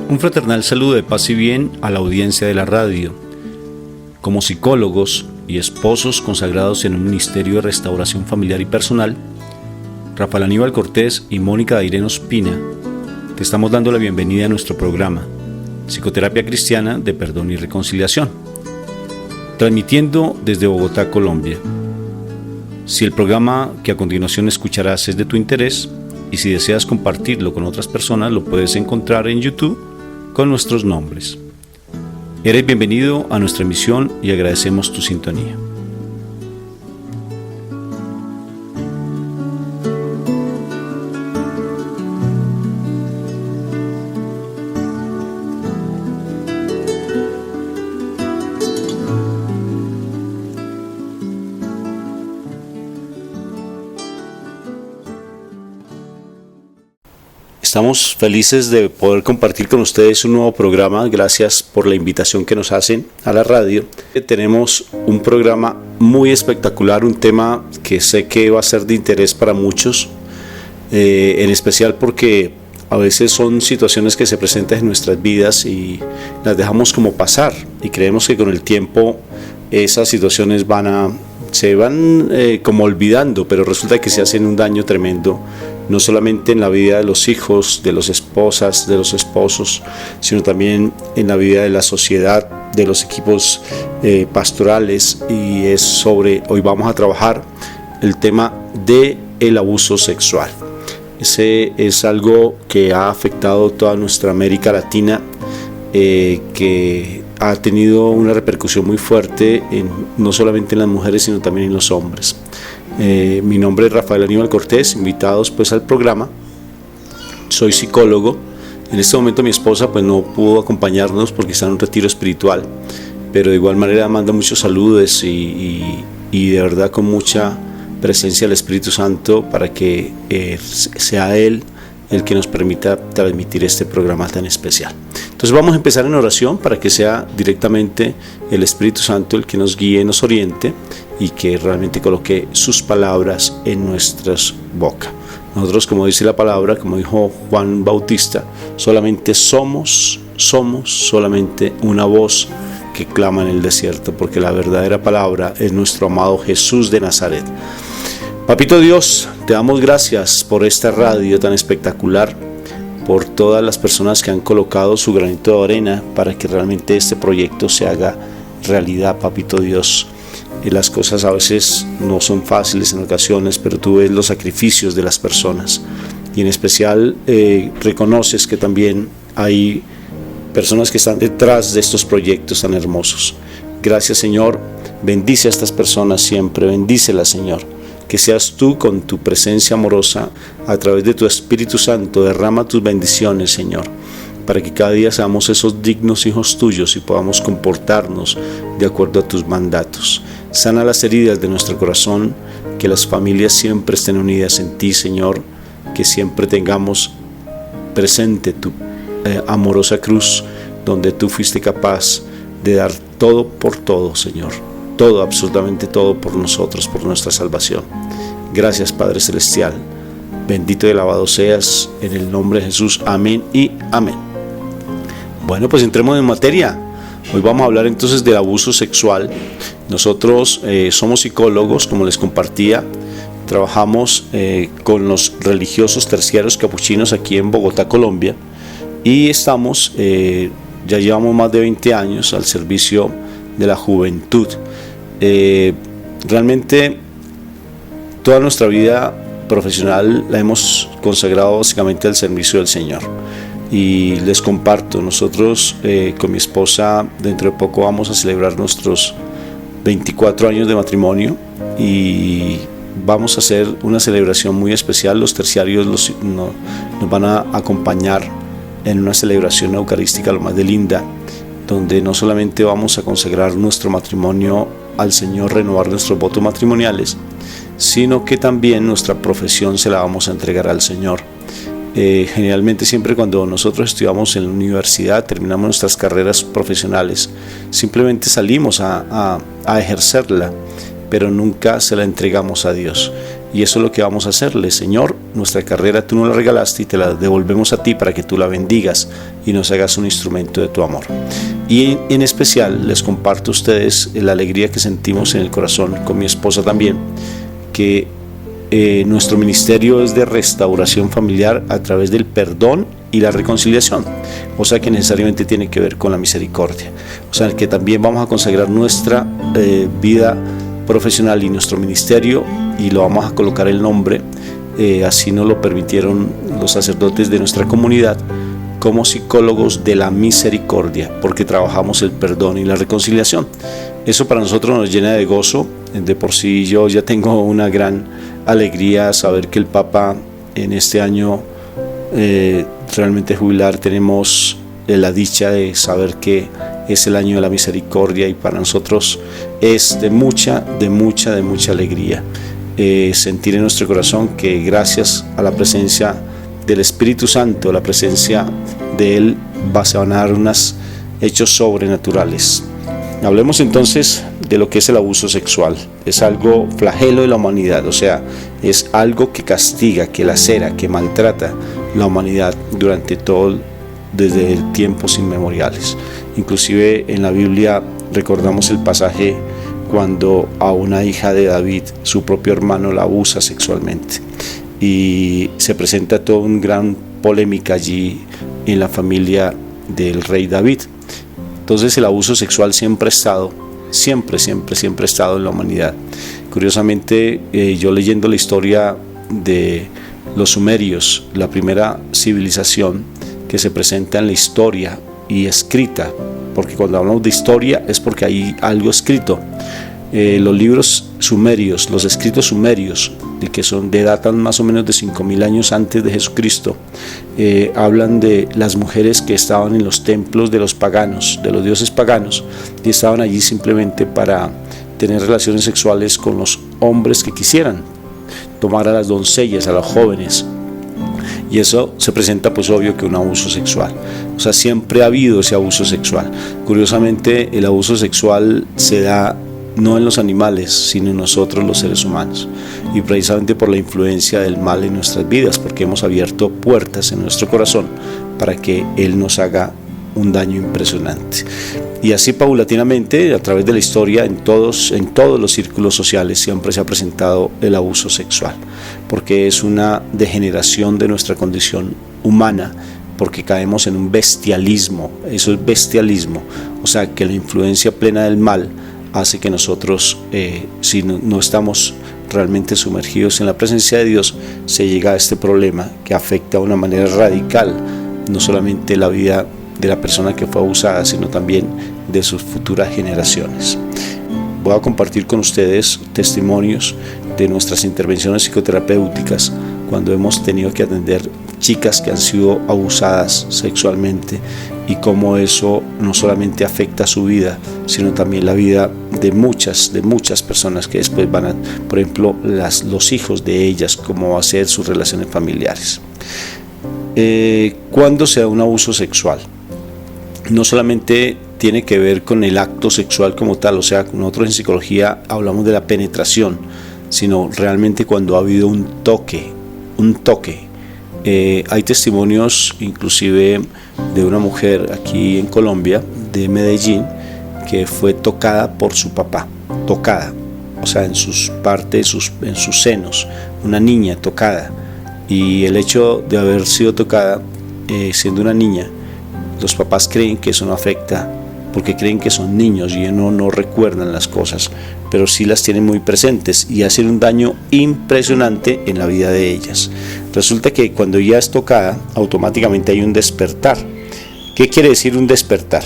Un fraternal saludo de paz y bien a la audiencia de la radio. Como psicólogos y esposos consagrados en un ministerio de restauración familiar y personal, Rafael Aníbal Cortés y Mónica Dairén Ospina, te estamos dando la bienvenida a nuestro programa Psicoterapia Cristiana de Perdón y Reconciliación, transmitiendo desde Bogotá, Colombia. Si el programa que a continuación escucharás es de tu interés y si deseas compartirlo con otras personas, lo puedes encontrar en YouTube con nuestros nombres. Eres bienvenido a nuestra emisión y agradecemos tu sintonía. Estamos felices de poder compartir con ustedes un nuevo programa. Gracias por la invitación que nos hacen a la radio. Tenemos un programa muy espectacular, un tema que sé que va a ser de interés para muchos, en especial porque a veces son situaciones que se presentan en nuestras vidas y las dejamos como pasar y creemos que con el tiempo esas situaciones se van como olvidando, pero resulta que se hacen un daño tremendo, no solamente en la vida de los hijos, de las esposas, de los esposos, sino también en la vida de la sociedad, de los equipos pastorales. Y hoy vamos a trabajar el tema del abuso sexual. Ese es algo que ha afectado toda nuestra América Latina, que ha tenido una repercusión muy fuerte no solamente en las mujeres, sino también en los hombres. Mi nombre es Rafael Aníbal Cortés, invitados pues al programa. Soy psicólogo. En este momento mi esposa pues no pudo acompañarnos porque está en un retiro espiritual, pero de igual manera manda muchos saludos y de verdad con mucha presencia del Espíritu Santo para que sea Él el que nos permita transmitir este programa tan especial. Entonces vamos a empezar en oración para que sea directamente el Espíritu Santo el que nos guíe, nos oriente y que realmente coloque sus palabras en nuestras bocas. Nosotros, como dice la palabra, como dijo Juan Bautista, solamente somos solamente una voz que clama en el desierto, porque la verdadera palabra es nuestro amado Jesús de Nazaret. Papito Dios, te damos gracias por esta radio tan espectacular, por todas las personas que han colocado su granito de arena para que realmente este proyecto se haga realidad, Papito Dios. Las cosas a veces no son fáciles en ocasiones, pero tú ves los sacrificios de las personas y en especial reconoces que también hay personas que están detrás de estos proyectos tan hermosos. Gracias, Señor. Bendice a estas personas siempre, bendícelas, Señor. Que seas tú con tu presencia amorosa a través de tu Espíritu Santo, derrama tus bendiciones, Señor, para que cada día seamos esos dignos hijos tuyos y podamos comportarnos de acuerdo a tus mandatos. Sana las heridas de nuestro corazón, que las familias siempre estén unidas en ti, Señor, que siempre tengamos presente tu amorosa cruz, donde tú fuiste capaz de dar todo por todo, Señor. Todo, absolutamente todo por nosotros, por nuestra salvación. Gracias, Padre Celestial. Bendito y alabado seas en el nombre de Jesús. Amén y amén. Bueno, pues entremos en materia. Hoy vamos a hablar entonces del abuso sexual. Nosotros somos psicólogos, como les compartía. Trabajamos con los religiosos terciarios capuchinos aquí en Bogotá, Colombia. Y ya llevamos más de 20 años al servicio de la juventud. Realmente toda nuestra vida profesional la hemos consagrado básicamente al servicio del Señor. Y les comparto, nosotros con mi esposa dentro de poco vamos a celebrar nuestros 24 años de matrimonio y vamos a hacer una celebración muy especial. Los terciarios nos van a acompañar en una celebración eucarística lo más de linda, donde no solamente vamos a consagrar nuestro matrimonio al Señor, renovar nuestros votos matrimoniales, sino que también nuestra profesión se la vamos a entregar al Señor. Generalmente siempre cuando nosotros estudiamos en la universidad, terminamos nuestras carreras profesionales, simplemente salimos a ejercerla, pero nunca se la entregamos a Dios. Y eso es lo que vamos a hacerle. Señor, nuestra carrera tú nos la regalaste y te la devolvemos a ti para que tú la bendigas y nos hagas un instrumento de tu amor. Y en especial les comparto a ustedes la alegría que sentimos en el corazón, con mi esposa también, que nuestro ministerio es de restauración familiar a través del perdón y la reconciliación, o sea que necesariamente tiene que ver con la misericordia, o sea que también vamos a consagrar nuestra vida profesional y nuestro ministerio, y lo vamos a colocar el nombre, así nos lo permitieron los sacerdotes de nuestra comunidad, como psicólogos de la misericordia, porque trabajamos el perdón y la reconciliación. Eso para nosotros nos llena de gozo. De por sí yo ya tengo una gran alegría saber que el Papa en este año realmente jubilar, tenemos la dicha de saber que es el año de la misericordia, y para nosotros es de mucha alegría sentir en nuestro corazón que gracias a la presencia del Espíritu Santo, la presencia de Él, se van a dar unos hechos sobrenaturales. Hablemos entonces de lo que es el abuso sexual. Es algo flagelo de la humanidad, o sea, es algo que castiga, que lacera, que maltrata la humanidad desde tiempos inmemoriales. Inclusive en la Biblia recordamos el pasaje cuando a una hija de David, su propio hermano, la abusa sexualmente, y se presenta toda una gran polémica allí en la familia del rey David. Entonces el abuso sexual siempre ha estado en la humanidad. Curiosamente, yo leyendo la historia de los sumerios, la primera civilización que se presenta en la historia y escrita, porque cuando hablamos de historia es porque hay algo escrito. Los libros sumerios, los escritos sumerios, que datan más o menos de 5.000 años antes de Jesucristo, hablan de las mujeres que estaban en los templos de los paganos, de los dioses paganos, y estaban allí simplemente para tener relaciones sexuales con los hombres que quisieran, tomar a las doncellas, a los jóvenes. Y eso se presenta, pues obvio, que un abuso sexual. O sea, siempre ha habido ese abuso sexual. Curiosamente, el abuso sexual se da no en los animales, sino en nosotros los seres humanos, y precisamente por la influencia del mal en nuestras vidas, porque hemos abierto puertas en nuestro corazón para que Él nos haga un daño impresionante. Y así paulatinamente, a través de la historia, en todos los círculos sociales siempre se ha presentado el abuso sexual, porque es una degeneración de nuestra condición humana, porque caemos en un bestialismo. Eso es bestialismo, o sea que la influencia plena del mal hace que nosotros, si no estamos realmente sumergidos en la presencia de Dios, se llega a este problema que afecta de una manera radical no solamente la vida de la persona que fue abusada, sino también de sus futuras generaciones. Voy a compartir con ustedes testimonios de nuestras intervenciones psicoterapéuticas cuando hemos tenido que atender chicas que han sido abusadas sexualmente, y cómo eso no solamente afecta su vida, sino también la vida de muchas personas que después van a, por ejemplo, los hijos de ellas, cómo va a ser sus relaciones familiares. ¿Cuándo se da un abuso sexual? No solamente tiene que ver con el acto sexual como tal, o sea, nosotros en psicología hablamos de la penetración, sino realmente cuando ha habido un toque. Hay testimonios inclusive de una mujer aquí en Colombia, de Medellín, que fue tocada por su papá, o sea, en sus partes, en sus senos, una niña tocada, y el hecho de haber sido tocada siendo una niña, los papás creen que eso no afecta, porque creen que son niños y no recuerdan las cosas, pero sí las tienen muy presentes y hacen un daño impresionante en la vida de ellas. Resulta que cuando ella es tocada, automáticamente hay un despertar. ¿Qué quiere decir un despertar?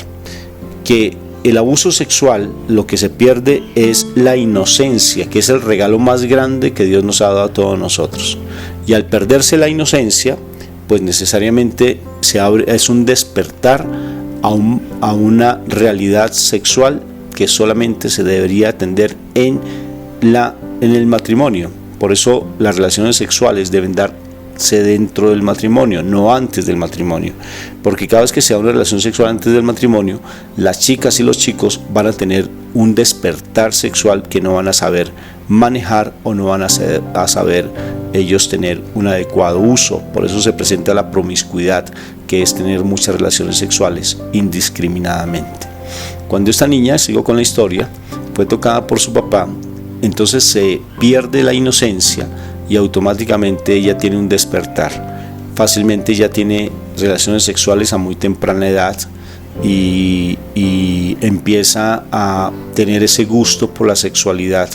Que el abuso sexual, lo que se pierde es la inocencia, que es el regalo más grande que Dios nos ha dado a todos nosotros. Y al perderse la inocencia, pues necesariamente es un despertar a una realidad sexual que solamente se debería atender en el matrimonio. Por eso las relaciones sexuales deben darse dentro del matrimonio, no antes del matrimonio, porque cada vez que se da una relación sexual antes del matrimonio, las chicas y los chicos van a tener un despertar sexual que no van a saber manejar o no van a saber ellos tener un adecuado uso. Por eso se presenta la promiscuidad, que es tener muchas relaciones sexuales indiscriminadamente. Cuando esta niña, sigo con la historia, fue tocada por su papá, entonces se pierde la inocencia y automáticamente ella tiene un despertar. Fácilmente ella tiene relaciones sexuales a muy temprana edad y empieza a tener ese gusto por la sexualidad,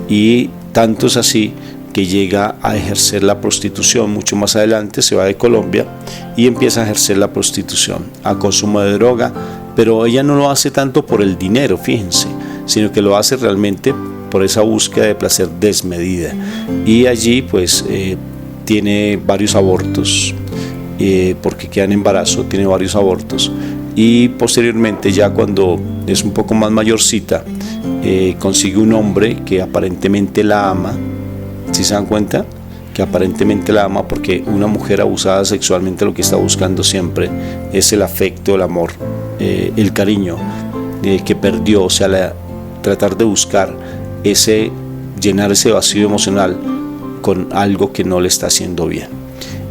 y tanto es así que llega a ejercer la prostitución. Mucho más adelante se va de Colombia y empieza a ejercer la prostitución, a consumo de droga, pero ella no lo hace tanto por el dinero, fíjense, sino que lo hace realmente por esa búsqueda de placer desmedida, y allí pues tiene varios abortos, porque queda en embarazo, tiene varios abortos, y posteriormente, ya cuando es un poco más mayorcita, consigue un hombre que aparentemente la ama. ¿Sí se dan cuenta? Que aparentemente la ama, porque una mujer abusada sexualmente lo que está buscando siempre es el afecto, el amor, el cariño que perdió, o sea, tratar de buscar llenar ese vacío emocional con algo que no le está haciendo bien.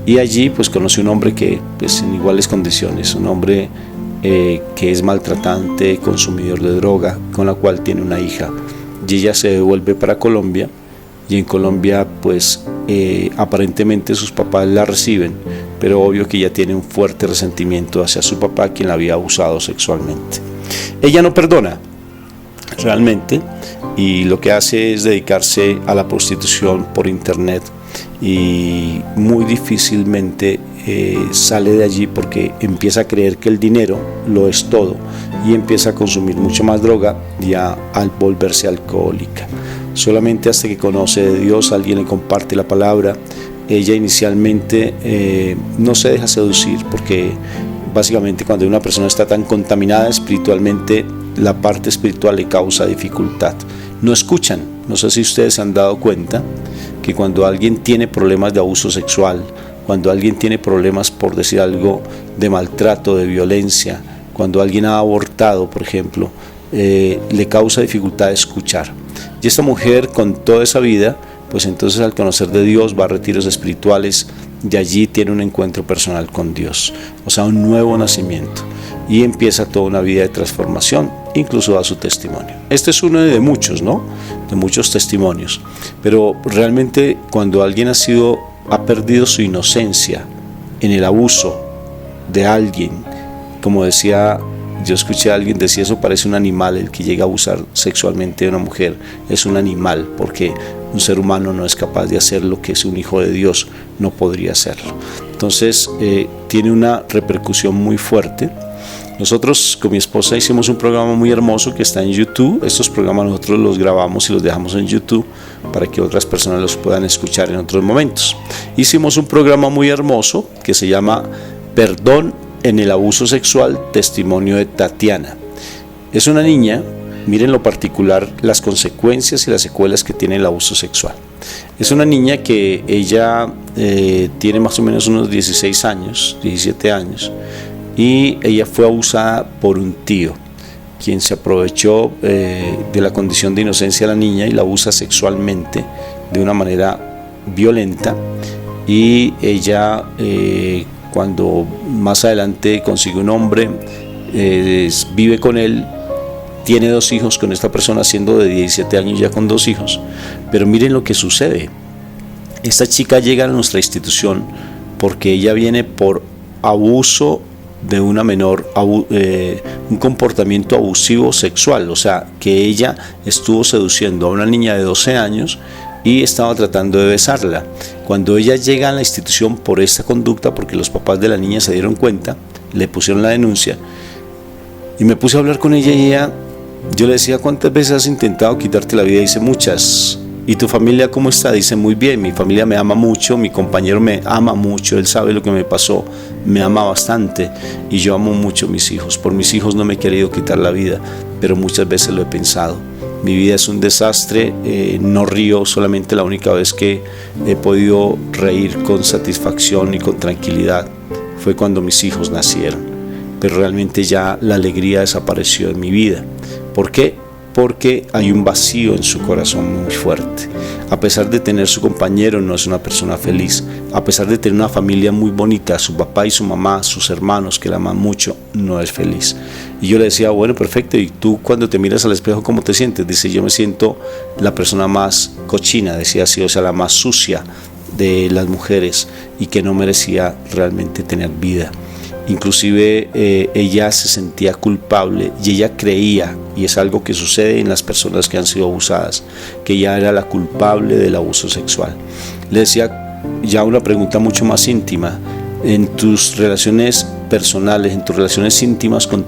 Y allí pues conoce un hombre que pues en iguales condiciones, un hombre que es maltratante, consumidor de droga, con la cual tiene una hija, y ella se devuelve para Colombia, y en Colombia pues aparentemente sus papás la reciben, pero obvio que ella tiene un fuerte resentimiento hacia su papá, quien la había abusado sexualmente. Ella no perdona realmente, y lo que hace es dedicarse a la prostitución por internet, y muy difícilmente sale de allí, porque empieza a creer que el dinero lo es todo y empieza a consumir mucho más droga, ya al volverse alcohólica. Solamente hasta que conoce de Dios, alguien le comparte la palabra, ella inicialmente no se deja seducir, porque básicamente cuando una persona está tan contaminada espiritualmente, la parte espiritual le causa dificultad. No escuchan. No sé si ustedes se han dado cuenta que cuando alguien tiene problemas de abuso sexual, cuando alguien tiene problemas, por decir algo, de maltrato, de violencia, cuando alguien ha abortado, por ejemplo, le causa dificultad de escuchar. Y esta mujer, con toda esa vida, pues entonces al conocer de Dios va a retiros espirituales, y allí tiene un encuentro personal con Dios, o sea, un nuevo nacimiento, y empieza toda una vida de transformación, incluso da su testimonio. Este es uno de muchos, ¿no? De muchos testimonios, pero realmente cuando alguien ha perdido su inocencia en el abuso de alguien, como decía, yo escuché a alguien decir, eso parece un animal, el que llega a abusar sexualmente de una mujer es un animal, porque un ser humano no es capaz de hacer lo que es un hijo de Dios no podría hacerlo. Entonces tiene una repercusión muy fuerte. Nosotros con mi esposa hicimos un programa muy hermoso que está en YouTube. Estos programas nosotros los grabamos y los dejamos en YouTube para que otras personas los puedan escuchar en otros momentos. Hicimos un programa muy hermoso que se llama Perdón en el abuso sexual, testimonio de Tatiana. Es una niña, miren lo particular, las consecuencias y las secuelas que tiene el abuso sexual. Es una niña que ella tiene más o menos unos 16 años, 17 años, y ella fue abusada por un tío, quien se aprovechó de la condición de inocencia de la niña y la abusa sexualmente de una manera violenta, y ella cuando más adelante consigue un hombre, vive con él, tiene 2 hijos con esta persona, siendo de 17 años ya con 2 hijos, pero miren lo que sucede. Esta chica llega a nuestra institución porque ella viene por abuso de una menor, un comportamiento abusivo sexual, o sea, que ella estuvo seduciendo a una niña de 12 años y estaba tratando de besarla. Cuando ella llega a la institución por esta conducta, porque los papás de la niña se dieron cuenta, le pusieron la denuncia, y me puse a hablar con ella, yo le decía, ¿cuántas veces has intentado quitarte la vida? Dice, muchas. ¿Y tu familia cómo está? Dice, muy bien, mi familia me ama mucho, mi compañero me ama mucho, él sabe lo que me pasó, me ama bastante, y yo amo mucho a mis hijos. Por mis hijos no me he querido quitar la vida, pero muchas veces lo he pensado. Mi vida es un desastre, no río, solamente la única vez que he podido reír con satisfacción y con tranquilidad fue cuando mis hijos nacieron, pero realmente ya la alegría desapareció de mi vida. ¿Por qué? porque hay un vacío en su corazón muy fuerte. A pesar de tener su compañero, no es una persona feliz. A pesar de tener una familia muy bonita, su papá y su mamá, sus hermanos que la aman mucho, no es feliz. Y yo le decía, bueno, perfecto, ¿y tú cuando te miras al espejo cómo te sientes? Dice, yo me siento la persona más cochina, decía así, o sea, la más sucia de las mujeres y que no merecía realmente tener vida. Inclusive ella se sentía culpable y ella creía, y es algo que sucede en las personas que han sido abusadas, que ella era la culpable del abuso sexual. Le decía ya una pregunta mucho más íntima: en tus relaciones personales, en tus relaciones íntimas con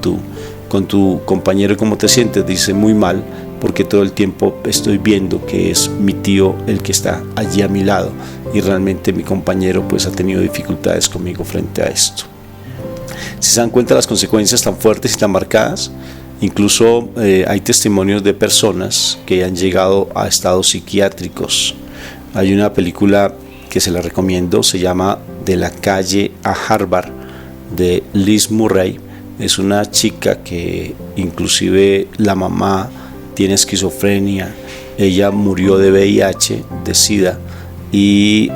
tu compañero, ¿cómo te sientes? Dice, muy mal, porque todo el tiempo estoy viendo que es mi tío el que está allí a mi lado y realmente mi compañero pues ha tenido dificultades conmigo frente a esto. Si se dan cuenta las consecuencias tan fuertes y tan marcadas, incluso hay testimonios de personas que han llegado a estados psiquiátricos. Hay una película que se la recomiendo, se llama De la calle a Harvard, de Liz Murray. Es una chica que inclusive la mamá tiene esquizofrenia, ella murió de VIH, de SIDA, y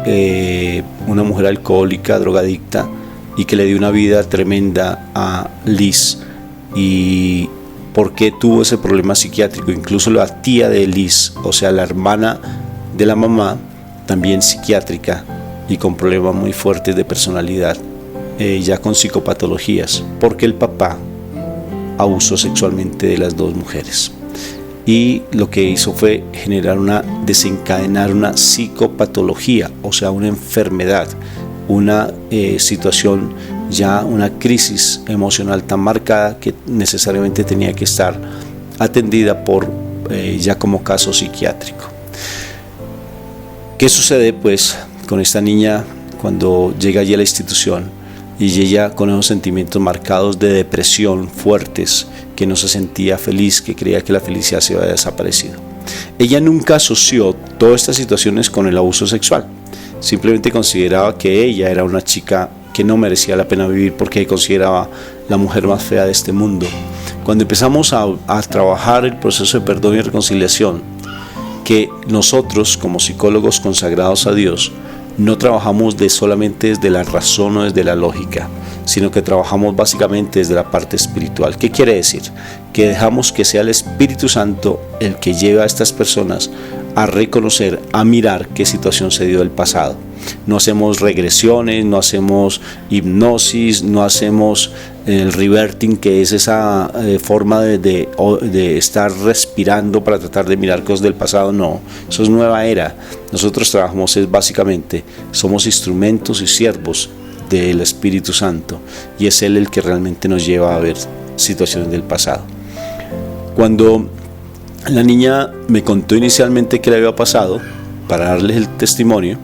una mujer alcohólica, drogadicta, y que le dio una vida tremenda a Liz. ¿Y por qué tuvo ese problema psiquiátrico? Incluso la tía de Liz, o sea, la hermana de la mamá, también psiquiátrica y con problemas muy fuertes de personalidad, ya con psicopatologías, porque el papá abusó sexualmente de las dos mujeres. Y lo que hizo fue desencadenar una psicopatología, o sea, una enfermedad, una situación, ya una crisis emocional tan marcada que necesariamente tenía que estar atendida por ya como caso psiquiátrico. ¿Qué sucede pues con esta niña cuando llega allí a la institución y ella con esos sentimientos marcados de depresión fuertes, que no se sentía feliz, que creía que la felicidad se había desaparecido? Ella nunca asoció todas estas situaciones con el abuso sexual. Simplemente consideraba que ella era una chica que no merecía la pena vivir porque consideraba la mujer más fea de este mundo. Cuando empezamos a trabajar el proceso de perdón y reconciliación, que nosotros como psicólogos consagrados a Dios no trabajamos solamente desde la razón o desde la lógica, sino que trabajamos básicamente desde la parte espiritual. ¿Qué quiere decir? Que dejamos que sea el Espíritu Santo el que lleve a estas personas a reconocer, a mirar qué situación se dio del pasado. No hacemos regresiones, no hacemos hipnosis, no hacemos el reverting, que es esa forma de estar respirando para tratar de mirar cosas del pasado. No, eso es nueva era. Nosotros trabajamos básicamente, somos instrumentos y siervos del Espíritu Santo, y es Él el que realmente nos lleva a ver situaciones del pasado. Cuando la niña me contó inicialmente qué le había pasado, para darles el testimonio,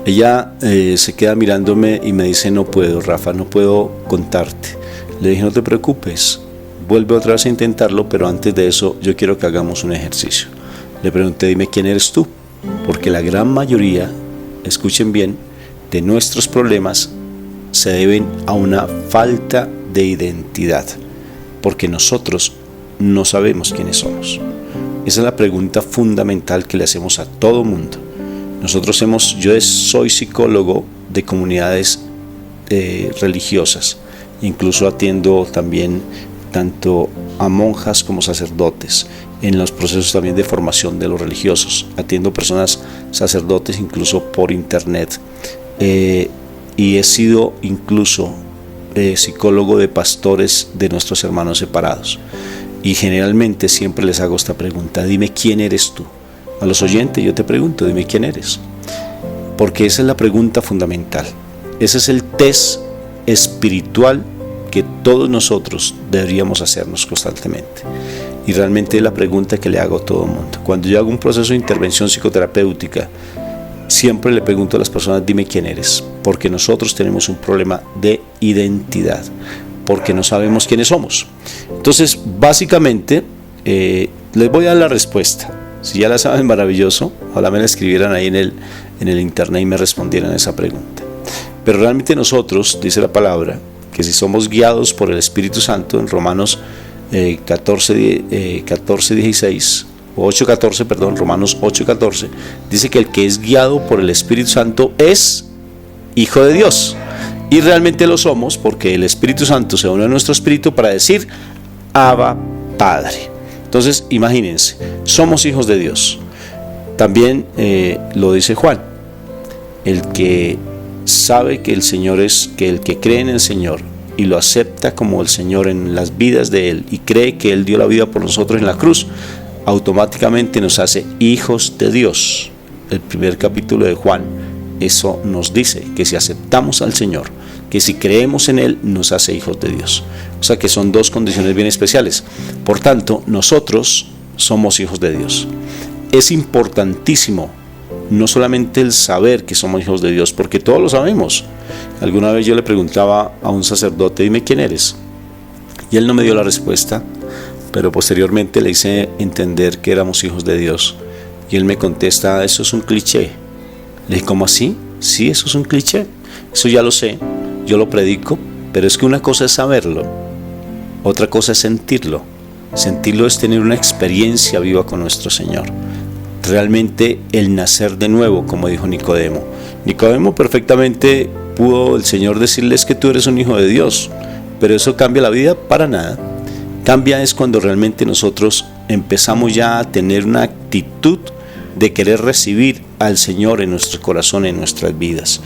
ella se queda mirándome y me dice, no puedo, Rafa, no puedo contarte. Le dije, no te preocupes, vuelve otra vez a intentarlo, pero antes de eso yo quiero que hagamos un ejercicio. Le pregunté, dime quién eres tú, porque la gran mayoría, escuchen bien, de nuestros problemas se deben a una falta de identidad, porque nosotros no sabemos quiénes somos. Esa es la pregunta fundamental que le hacemos a todo mundo. Yo soy psicólogo de comunidades religiosas, incluso atiendo también tanto a monjas como sacerdotes en los procesos también de formación de los religiosos. Atiendo personas sacerdotes incluso por internet, y he sido incluso psicólogo de pastores de nuestros hermanos separados. Y generalmente siempre les hago esta pregunta: dime quién eres tú. A los oyentes yo te pregunto, dime quién eres. Porque esa es la pregunta fundamental. Ese es el test espiritual que todos nosotros deberíamos hacernos constantemente. Y realmente es la pregunta que le hago a todo el mundo. Cuando yo hago un proceso de intervención psicoterapéutica, siempre le pregunto a las personas, dime quién eres. Porque nosotros tenemos un problema de identidad, porque no sabemos quiénes somos. Entonces, básicamente, les voy a dar la respuesta. Si ya la saben, maravilloso. Ojalá me la escribieran ahí en el internet y me respondieran esa pregunta. Pero realmente nosotros, dice la palabra, que si somos guiados por el Espíritu Santo, en Romanos 16 o 8:14, perdón, Romanos 8:14, dice que el que es guiado por el Espíritu Santo es hijo de Dios. Y realmente lo somos porque el Espíritu Santo se une a nuestro espíritu para decir Abba Padre. Entonces imagínense, somos hijos de Dios. También lo dice Juan, el que sabe que el Señor que el que cree en el Señor y lo acepta como el Señor en las vidas de Él y cree que Él dio la vida por nosotros en la cruz, automáticamente nos hace hijos de Dios. El primer capítulo de Juan eso nos dice, que si aceptamos al Señor, que si creemos en Él, nos hace hijos de Dios. O sea que son dos condiciones bien especiales. Por tanto, nosotros somos hijos de Dios. Es importantísimo no solamente el saber que somos hijos de Dios, porque todos lo sabemos. Alguna vez yo le preguntaba a un sacerdote, dime quién eres. Y él no me dio la respuesta, pero posteriormente le hice entender que éramos hijos de Dios. Y él me contesta, eso es un cliché. Le dije, ¿cómo así? Sí, eso es un cliché. Eso ya lo sé, yo lo predico, pero es que una cosa es saberlo, otra cosa es sentirlo. Sentirlo es tener una experiencia viva con nuestro Señor. Realmente el nacer de nuevo, como dijo Nicodemo. Nicodemo perfectamente pudo el Señor decirles que tú eres un hijo de Dios, pero eso cambia la vida para nada. Cambia es cuando realmente nosotros empezamos ya a tener una actitud de querer recibir al Señor en nuestro corazón, en nuestras vidas.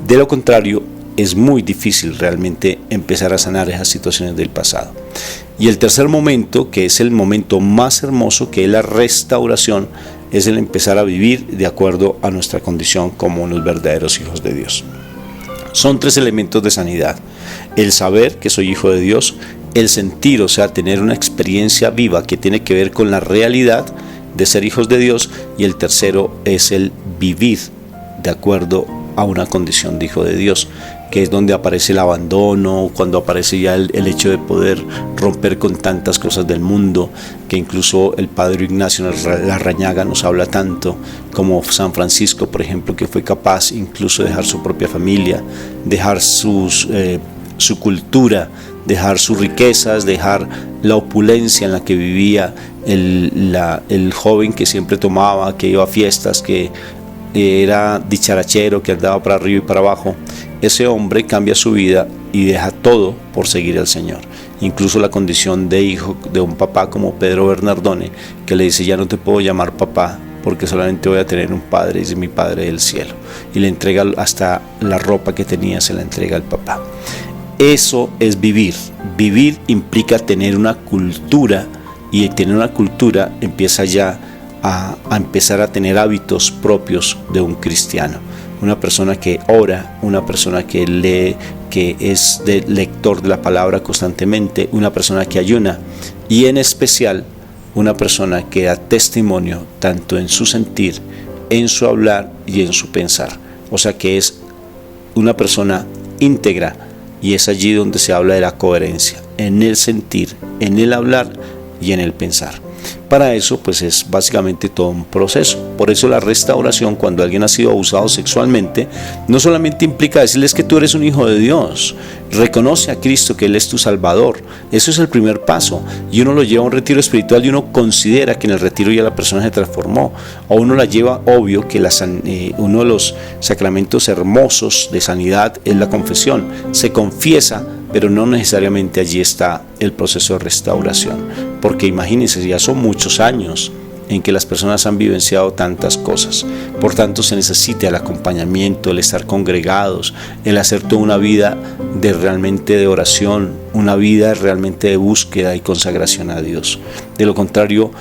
De lo contrario, es muy difícil realmente empezar a sanar esas situaciones del pasado. Y el tercer momento, que es el momento más hermoso, que es la restauración, es el empezar a vivir de acuerdo a nuestra condición como unos verdaderos hijos de Dios. Son tres elementos de sanidad: el saber que soy hijo de Dios, el sentir, o sea, tener una experiencia viva que tiene que ver con la realidad de ser hijos de Dios, y el tercero es el vivir de acuerdo a una condición de hijo de Dios, que es donde aparece el abandono, cuando aparece ya el hecho de poder romper con tantas cosas del mundo, que incluso el Padre Ignacio Larrañaga nos habla tanto, como San Francisco, por ejemplo, que fue capaz incluso de dejar su propia familia, dejar su cultura, dejar sus riquezas, dejar la opulencia en la que vivía el joven que siempre tomaba, que iba a fiestas, que era dicharachero, que andaba para arriba y para abajo. Ese hombre cambia su vida y deja todo por seguir al Señor. Incluso la condición de hijo de un papá como Pedro Bernardone, que le dice, ya no te puedo llamar papá, porque solamente voy a tener un padre, es mi Padre del cielo. Y le entrega hasta la ropa que tenía, se la entrega al papá. Eso es vivir. Vivir implica tener una cultura, y tener una cultura empieza ya a empezar a tener hábitos propios de un cristiano. Una persona que ora, una persona que lee, que es lector de la palabra constantemente, una persona que ayuna, y en especial una persona que da testimonio tanto en su sentir, en su hablar y en su pensar. O sea que es una persona íntegra, y es allí donde se habla de la coherencia, en el sentir, en el hablar y en el pensar. Para eso pues es básicamente todo un proceso. Por eso la restauración, cuando alguien ha sido abusado sexualmente, no solamente implica decirles que tú eres un hijo de Dios, reconoce a Cristo que Él es tu Salvador. Eso es el primer paso, y uno lo lleva a un retiro espiritual y uno considera que en el retiro ya la persona se transformó, o uno la lleva, obvio que uno de los sacramentos hermosos de sanidad es la confesión. Se confiesa, pero no necesariamente allí está el proceso de restauración, porque imagínense, ya son muchos años en que las personas han vivenciado tantas cosas. Por tanto, se necesita el acompañamiento, el estar congregados, el hacer toda una vida realmente de oración, una vida realmente de búsqueda y consagración a Dios. De lo contrario,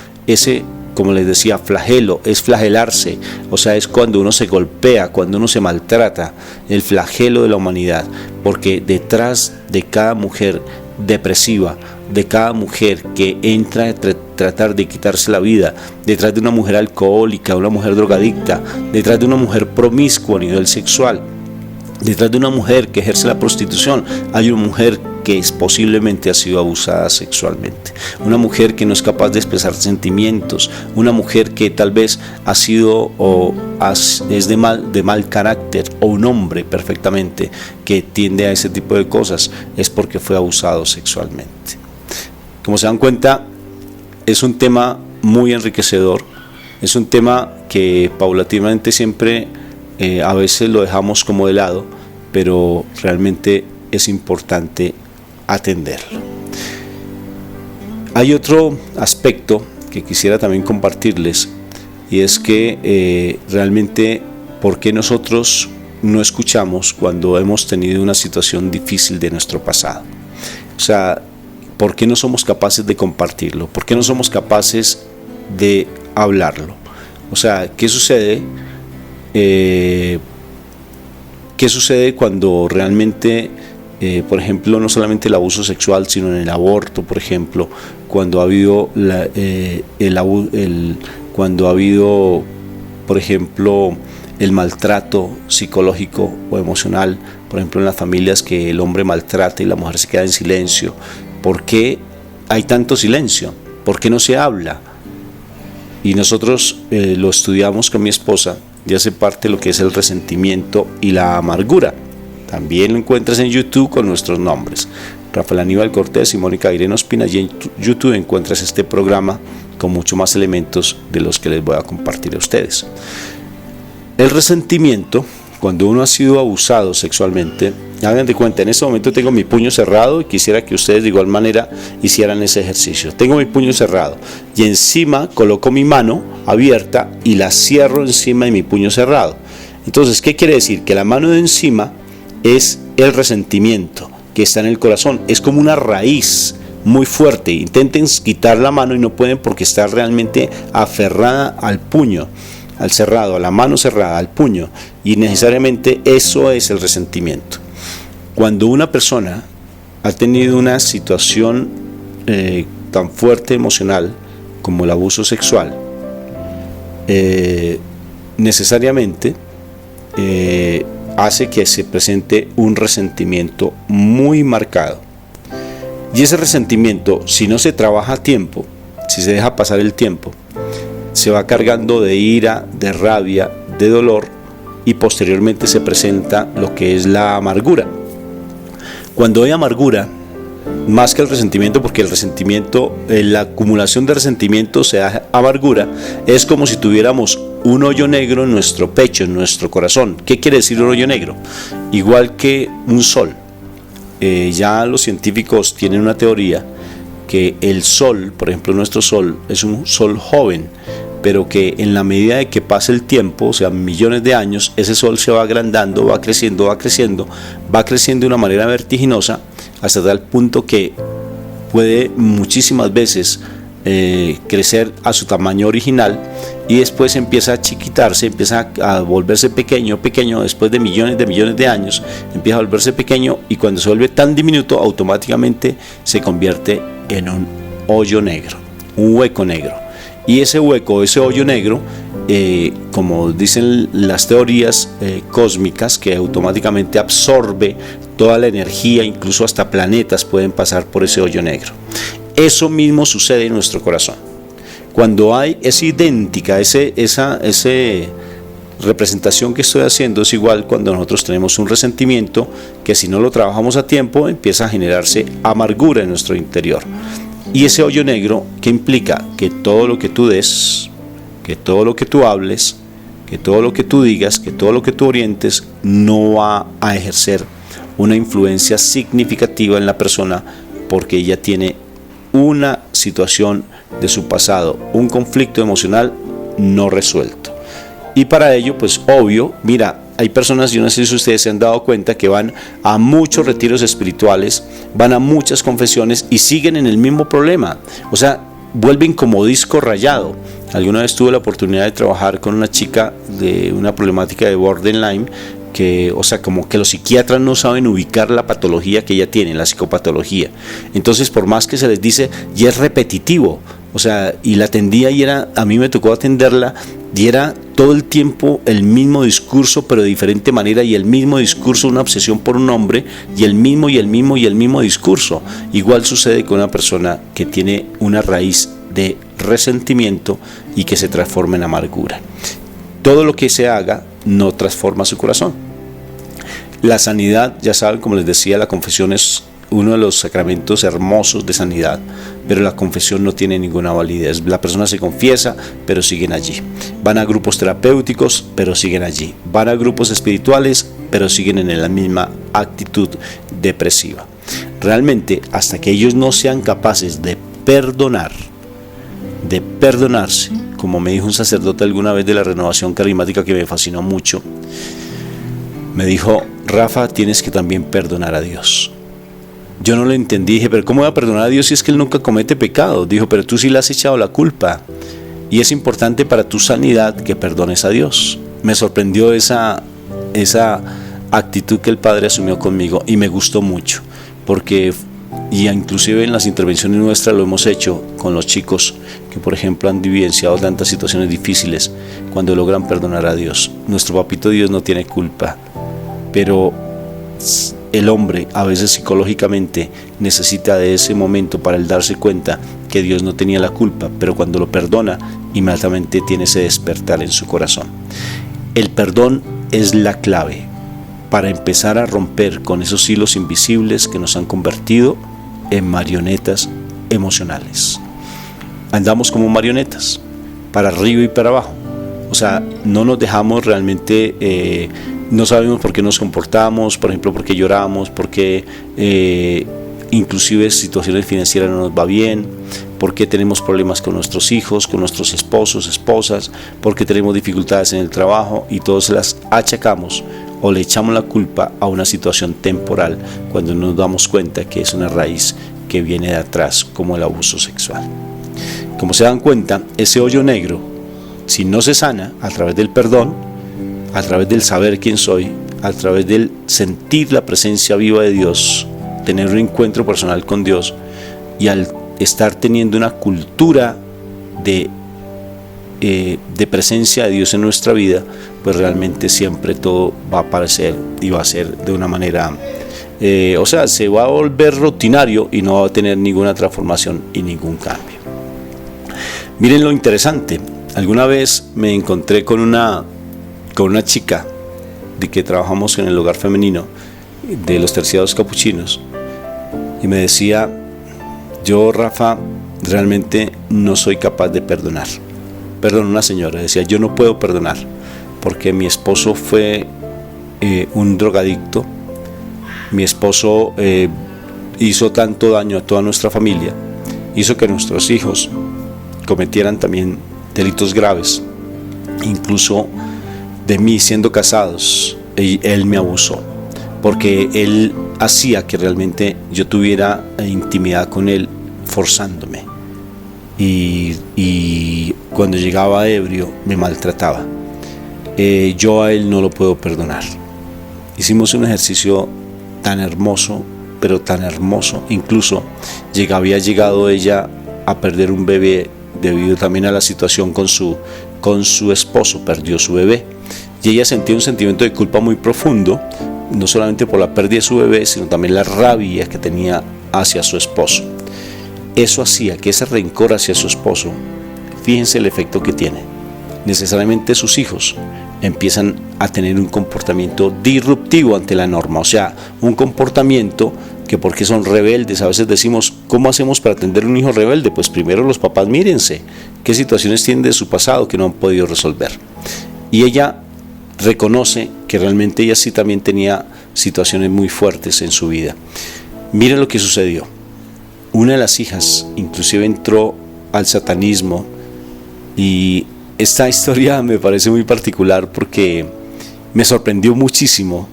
como les decía, flagelo, es flagelarse, o sea, es cuando uno se golpea, cuando uno se maltrata, el flagelo de la humanidad, porque detrás de cada mujer depresiva, de cada mujer que entra a tratar de quitarse la vida, detrás de una mujer alcohólica, una mujer drogadicta, detrás de una mujer promiscua a nivel sexual, detrás de una mujer que ejerce la prostitución, hay una mujer que posiblemente ha sido abusada sexualmente, una mujer que no es capaz de expresar sentimientos, una mujer que tal vez ha sido es de mal carácter, o un hombre perfectamente que tiende a ese tipo de cosas, es porque fue abusado sexualmente. Como se dan cuenta, es un tema muy enriquecedor, es un tema que paulatinamente siempre a veces lo dejamos como de lado, pero realmente es importante atenderlo. Hay otro aspecto que quisiera también compartirles, y es que realmente ¿por qué nosotros no escuchamos cuando hemos tenido una situación difícil de nuestro pasado? O sea, ¿por qué no somos capaces de compartirlo? ¿Por qué no somos capaces de hablarlo? O sea, ¿qué sucede? ¿Qué sucede cuando realmente, por ejemplo, no solamente el abuso sexual, sino en el aborto, por ejemplo, cuando ha habido cuando ha habido, por ejemplo, el maltrato psicológico o emocional, por ejemplo, en las familias que el hombre maltrata y la mujer se queda en silencio? ¿Por qué hay tanto silencio? ¿Por qué no se habla? Y nosotros lo estudiamos con mi esposa y hace parte de lo que es el resentimiento y la amargura. También lo encuentras en YouTube con nuestros nombres: Rafael Aníbal Cortés y Mónica Irene Ospina. Y en YouTube encuentras este programa con mucho más elementos de los que les voy a compartir a ustedes. El resentimiento, cuando uno ha sido abusado sexualmente, hagan de cuenta, en este momento tengo mi puño cerrado y quisiera que ustedes de igual manera hicieran ese ejercicio. Tengo mi puño cerrado y encima coloco mi mano abierta y la cierro encima de mi puño cerrado. Entonces, ¿qué quiere decir? Que la mano de encima es el resentimiento que está en el corazón, es como una raíz muy fuerte. Intenten quitar la mano y no pueden porque está realmente aferrada al puño, al cerrado, a la mano cerrada, al puño, y necesariamente eso es el resentimiento. Cuando una persona ha tenido una situación tan fuerte emocional como el abuso sexual, necesariamente hace que se presente un resentimiento muy marcado. Y ese resentimiento, si no se trabaja a tiempo, si se deja pasar el tiempo, se va cargando de ira, de rabia, de dolor, y posteriormente se presenta lo que es la amargura. Cuando hay amargura, más que el resentimiento, porque el resentimiento, la acumulación de resentimiento se da amargura, es como si tuviéramos un hoyo negro en nuestro pecho, en nuestro corazón. ¿Qué quiere decir un hoyo negro? Igual que un sol. Ya los científicos tienen una teoría que el sol, por ejemplo nuestro sol, es un sol joven, pero que en la medida de que pasa el tiempo, o sea, millones de años, ese sol se va agrandando, va creciendo de una manera vertiginosa, hasta tal punto que puede muchísimas veces crecer a su tamaño original, y después empieza a chiquitarse, empieza a volverse pequeño, después de millones de años, empieza a volverse pequeño, y cuando se vuelve tan diminuto, automáticamente se convierte en un hoyo negro, un hueco negro. Y ese hueco, ese hoyo negro, como dicen las teorías cósmicas, que automáticamente absorbe toda la energía, incluso hasta planetas pueden pasar por ese hoyo negro. Eso mismo sucede en nuestro corazón. Cuando es idéntica, esa representación que estoy haciendo es igual cuando nosotros tenemos un resentimiento que, si no lo trabajamos a tiempo, empieza a generarse amargura en nuestro interior. Y ese hoyo negro, ¿qué implica? Que todo lo que tú des, que todo lo que tú hables, que todo lo que tú digas, que todo lo que tú orientes, no va a ejercer una influencia significativa en la persona, porque ella tiene una situación de su pasado, un conflicto emocional no resuelto. Y para ello, pues obvio, mira, hay personas, yo no sé si ustedes se han dado cuenta, que van a muchos retiros espirituales, van a muchas confesiones y siguen en el mismo problema. O sea, vuelven como disco rayado. Alguna vez tuve la oportunidad de trabajar con una chica de una problemática de borderline, que, o sea, como que los psiquiatras no saben ubicar la patología que ella tiene, la psicopatología. Entonces, por más que se les dice, y es repetitivo, o sea, y la atendía y a mí me tocó atenderla, y era todo el tiempo el mismo discurso, pero de diferente manera, y el mismo discurso, una obsesión por un hombre, y el mismo discurso. Igual sucede con una persona que tiene una raíz de resentimiento y que se transforma en amargura. Todo lo que se haga no transforma su corazón. La sanidad, ya saben, como les decía, la confesión es uno de los sacramentos hermosos de sanidad, pero la confesión no tiene ninguna validez. La persona se confiesa, pero siguen allí. Van a grupos terapéuticos, pero siguen allí. Van a grupos espirituales, pero siguen en la misma actitud depresiva. Realmente, hasta que ellos no sean capaces de perdonarse, como me dijo un sacerdote alguna vez de la renovación carismática que me fascinó mucho, me dijo: Rafa, tienes que también perdonar a Dios. Yo no lo entendí, dije, pero ¿cómo voy a perdonar a Dios si es que Él nunca comete pecado? Dijo, pero tú sí le has echado la culpa, y es importante para tu sanidad que perdones a Dios. Me sorprendió esa actitud que el Padre asumió conmigo, y me gustó mucho, porque y inclusive en las intervenciones nuestras lo hemos hecho con los chicos que, por ejemplo, han vivenciado tantas situaciones difíciles, cuando logran perdonar a Dios. Nuestro papito Dios no tiene culpa, pero el hombre a veces psicológicamente necesita de ese momento para él darse cuenta que Dios no tenía la culpa, pero cuando lo perdona, inmediatamente tiene ese despertar en su corazón. El perdón es la clave para empezar a romper con esos hilos invisibles que nos han convertido en marionetas emocionales. Andamos como marionetas, para arriba y para abajo. O sea, no nos dejamos realmente, no sabemos por qué nos comportamos, por ejemplo, por qué lloramos, por qué inclusive situaciones financieras no nos va bien, por qué tenemos problemas con nuestros hijos, con nuestros esposos, esposas, por qué tenemos dificultades en el trabajo, y todas las achacamos o le echamos la culpa a una situación temporal, cuando nos damos cuenta que es una raíz que viene de atrás, como el abuso sexual. Como se dan cuenta, ese hoyo negro, si no se sana a través del perdón, a través del saber quién soy, a través del sentir la presencia viva de Dios, tener un encuentro personal con Dios, y al estar teniendo una cultura de presencia de Dios en nuestra vida, pues realmente siempre todo va a aparecer y va a ser de una manera, se va a volver rutinario y no va a tener ninguna transformación y ningún cambio. Miren lo interesante, alguna vez me encontré con una chica de que trabajamos en el hogar femenino de los terciados capuchinos, y me decía: yo, Rafa, realmente no soy capaz de perdonar. Perdón, una señora decía: yo no puedo perdonar porque mi esposo fue un drogadicto, mi esposo hizo tanto daño a toda nuestra familia, hizo que nuestros hijos cometieran también delitos graves, incluso de mí siendo casados, él me abusó, porque él hacía que realmente yo tuviera intimidad con él, forzándome, y cuando llegaba ebrio me maltrataba. Yo a él no lo puedo perdonar. Hicimos un ejercicio tan hermoso, pero tan hermoso, incluso había llegado ella a perder un bebé debido también a la situación con su esposo, perdió su bebé, y ella sentía un sentimiento de culpa muy profundo, no solamente por la pérdida de su bebé, sino también la rabia que tenía hacia su esposo. Eso hacía que ese rencor hacia su esposo, fíjense el efecto que tiene, necesariamente sus hijos empiezan a tener un comportamiento disruptivo ante la norma, o sea, un comportamiento que, porque son rebeldes, a veces decimos: ¿cómo hacemos para atender a un hijo rebelde? Pues primero los papás mírense qué situaciones tienen de su pasado que no han podido resolver. Y ella reconoce que realmente ella sí también tenía situaciones muy fuertes en su vida. Miren lo que sucedió. Una de las hijas inclusive entró al satanismo, y esta historia me parece muy particular porque me sorprendió muchísimo,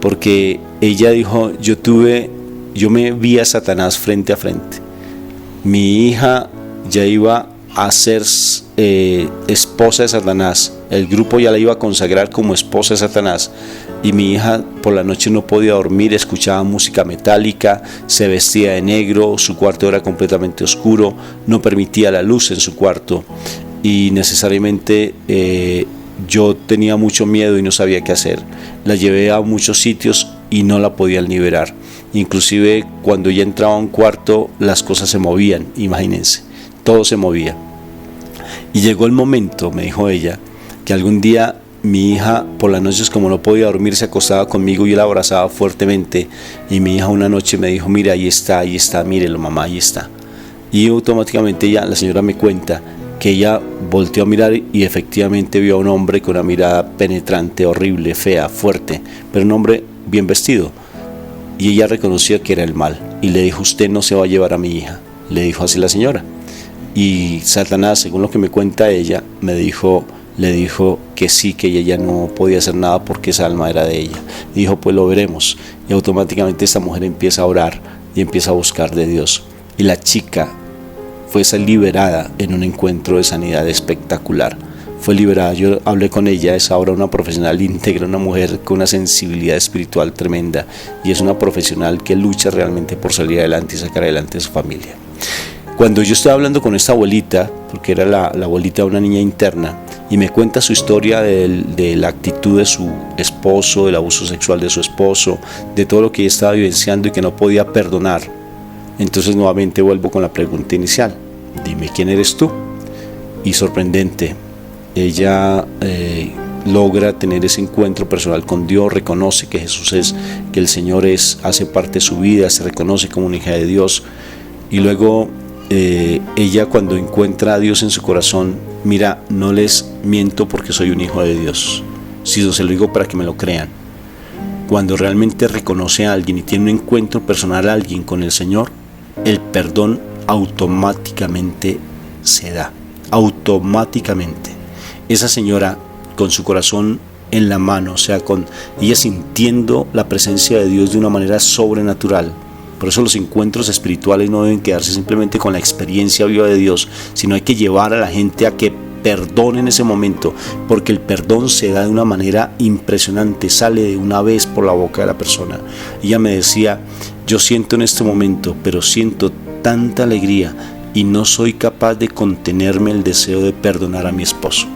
porque ella dijo: yo me vi a Satanás frente a frente. Mi hija ya iba a ser esposa de Satanás, el grupo ya la iba a consagrar como esposa de Satanás, y mi hija por la noche no podía dormir, escuchaba música metálica, se vestía de negro, su cuarto era completamente oscuro, no permitía la luz en su cuarto, y necesariamente yo tenía mucho miedo y no sabía qué hacer. La llevé a muchos sitios y no la podían liberar. Inclusive cuando ella entraba a un cuarto, las cosas se movían, imagínense, todo se movía. Y llegó el momento, me dijo ella, que algún día mi hija por las noches, como no podía dormir, se acostaba conmigo y la abrazaba fuertemente, y mi hija una noche me dijo: mira, ahí está, mírelo mamá, ahí está. Y automáticamente la señora me cuenta que ella volteó a mirar y efectivamente vio a un hombre con una mirada penetrante, horrible, fea, fuerte, pero un hombre bien vestido. Y ella reconocía que era el mal y le dijo: usted no se va a llevar a mi hija, le dijo así la señora. Y Satanás, según lo que me cuenta ella, le dijo que sí, que ella ya no podía hacer nada porque esa alma era de ella. Dijo: pues lo veremos. Y automáticamente esta mujer empieza a orar y empieza a buscar de Dios. Y la chica fue liberada en un encuentro de sanidad espectacular. Fue liberada. Yo hablé con ella, es ahora una profesional íntegra, una mujer con una sensibilidad espiritual tremenda, y es una profesional que lucha realmente por salir adelante y sacar adelante a su familia. Cuando yo estaba hablando con esta abuelita, porque era la abuelita de una niña interna, y me cuenta su historia de la actitud de su esposo, del abuso sexual de su esposo, de todo lo que ella estaba vivenciando y que no podía perdonar, entonces nuevamente vuelvo con la pregunta inicial: dime quién eres tú. Y sorprendente, ella logra tener ese encuentro personal con Dios, reconoce que Jesús es, que el Señor hace parte de su vida, se reconoce como una hija de Dios, y luego ella, cuando encuentra a Dios en su corazón, mira, no les miento porque soy un hijo de Dios, sino se lo digo para que me lo crean. Cuando realmente reconoce a alguien y tiene un encuentro personal a alguien con el Señor, el perdón automáticamente se da, automáticamente. Esa señora, con su corazón en la mano, o sea, con ella sintiendo la presencia de Dios de una manera sobrenatural. Por eso los encuentros espirituales no deben quedarse simplemente con la experiencia viva de Dios, sino hay que llevar a la gente a que perdone en ese momento, porque el perdón se da de una manera impresionante, sale de una vez por la boca de la persona. Ella me decía: yo siento en este momento, pero siento tanta alegría y no soy capaz de contenerme el deseo de perdonar a mi esposo.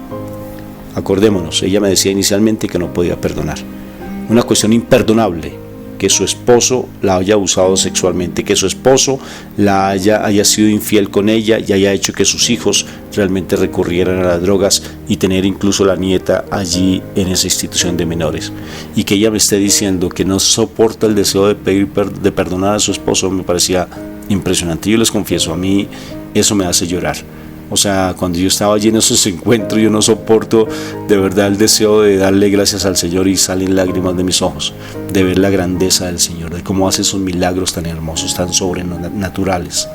Acordémonos, ella me decía inicialmente que no podía perdonar. Una cuestión imperdonable, que su esposo la haya abusado sexualmente, que su esposo haya sido infiel con ella y haya hecho que sus hijos realmente recurrieran a las drogas y tener incluso la nieta allí en esa institución de menores. Y que ella me esté diciendo que no soporta el deseo de perdonar a su esposo, me parecía impresionante. Yo les confieso, a mí eso me hace llorar. O sea, cuando yo estaba allí en esos encuentros, yo no soporto de verdad el deseo de darle gracias al Señor, y salen lágrimas de mis ojos, de ver la grandeza del Señor, de cómo hace esos milagros tan hermosos, tan sobrenaturales.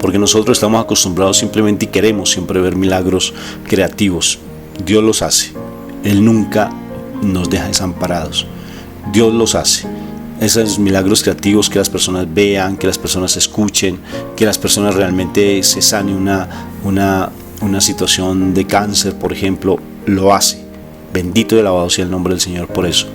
Porque nosotros estamos acostumbrados simplemente y queremos siempre ver milagros creativos. Dios los hace. Él nunca nos deja desamparados. Dios los hace. Esos milagros creativos, que las personas vean, que las personas escuchen, que las personas realmente se sane una situación de cáncer, por ejemplo, lo hace. Bendito y alabado sea el nombre del Señor por eso.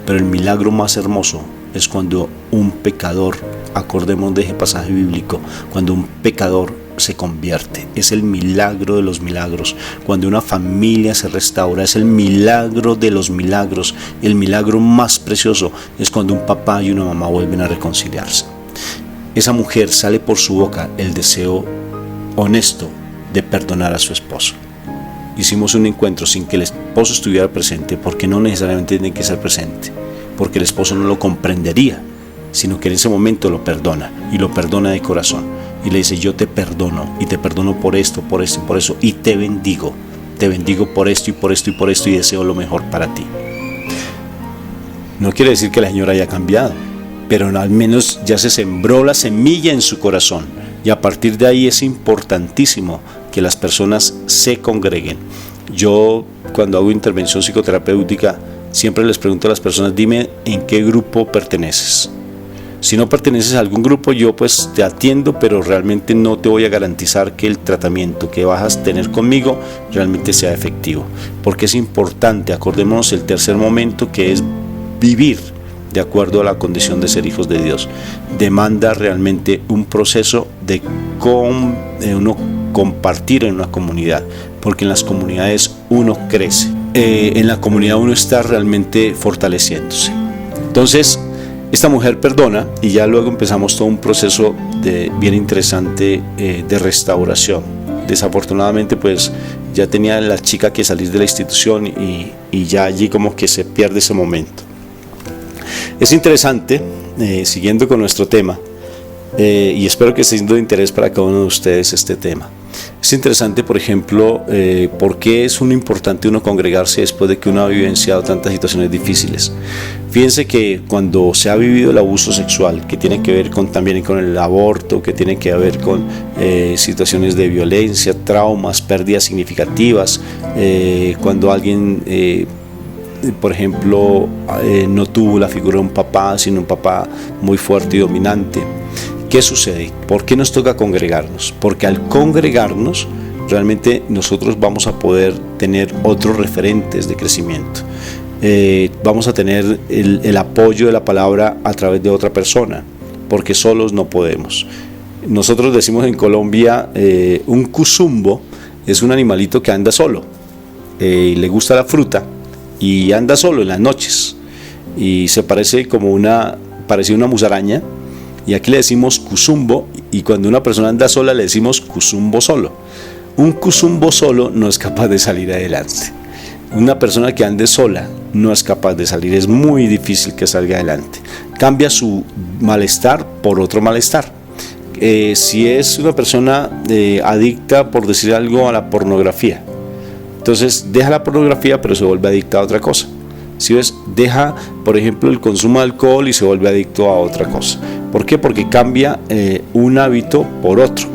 Pero el milagro más hermoso es cuando un pecador, acordemos de ese pasaje bíblico, cuando un pecador se convierte. Es el milagro de los milagros. Cuando una familia se restaura, es el milagro de los milagros. El milagro más precioso es cuando un papá y una mamá vuelven a reconciliarse. Esa mujer, sale por su boca el deseo honesto de perdonar a su esposo. Hicimos un encuentro sin que el esposo estuviera presente, porque no necesariamente tiene que ser presente, porque el esposo no lo comprendería, sino que en ese momento lo perdona, y lo perdona de corazón. Y le dice: yo te perdono, y te perdono por esto, por esto y por eso, y te bendigo por esto y por esto y por esto, y deseo lo mejor para ti. No quiere decir que la señora haya cambiado, pero al menos ya se sembró la semilla en su corazón, y a partir de ahí es importantísimo que las personas se congreguen. Yo, cuando hago intervención psicoterapéutica, siempre les pregunto a las personas: dime en qué grupo perteneces. Si no perteneces a algún grupo, yo pues te atiendo, pero realmente no te voy a garantizar que el tratamiento que vas a tener conmigo realmente sea efectivo. Porque es importante, acordémonos el tercer momento, que es vivir de acuerdo a la condición de ser hijos de Dios. Demanda realmente un proceso de uno compartir en una comunidad, porque en las comunidades uno crece. En la comunidad uno está realmente fortaleciéndose. Entonces, esta mujer perdona, y ya luego empezamos todo un proceso bien interesante de restauración. Desafortunadamente, pues ya tenía la chica que salir de la institución y ya allí como que se pierde ese momento. Es interesante, siguiendo con nuestro tema, y espero que esté siendo de interés para cada uno de ustedes este tema. Es interesante, por ejemplo, por qué es importante uno congregarse después de que uno ha vivenciado tantas situaciones difíciles. Fíjense que cuando se ha vivido el abuso sexual, que tiene que ver también con el aborto, que tiene que ver con situaciones de violencia, traumas, pérdidas significativas, cuando alguien, por ejemplo, no tuvo la figura de un papá, sino un papá muy fuerte y dominante. ¿Qué sucede? ¿Por qué nos toca congregarnos? Porque al congregarnos, realmente nosotros vamos a poder tener otros referentes de crecimiento. Vamos a tener el apoyo de la palabra a través de otra persona, porque solos no podemos. Nosotros decimos en Colombia, un cuzumbo es un animalito que anda solo, le gusta la fruta y anda solo en las noches, y se parece parece una musaraña. Y aquí le decimos cuzumbo, y cuando una persona anda sola le decimos cuzumbo solo. Un cuzumbo solo no es capaz de salir adelante. Una persona que ande sola no es capaz de salir, es muy difícil que salga adelante. Cambia su malestar por otro malestar. Si es una persona adicta, por decir algo, a la pornografía, entonces deja la pornografía pero se vuelve adicta a otra cosa. Si ves, deja, por ejemplo, el consumo de alcohol y se vuelve adicto a otra cosa. ¿Por qué? Porque cambia un hábito por otro,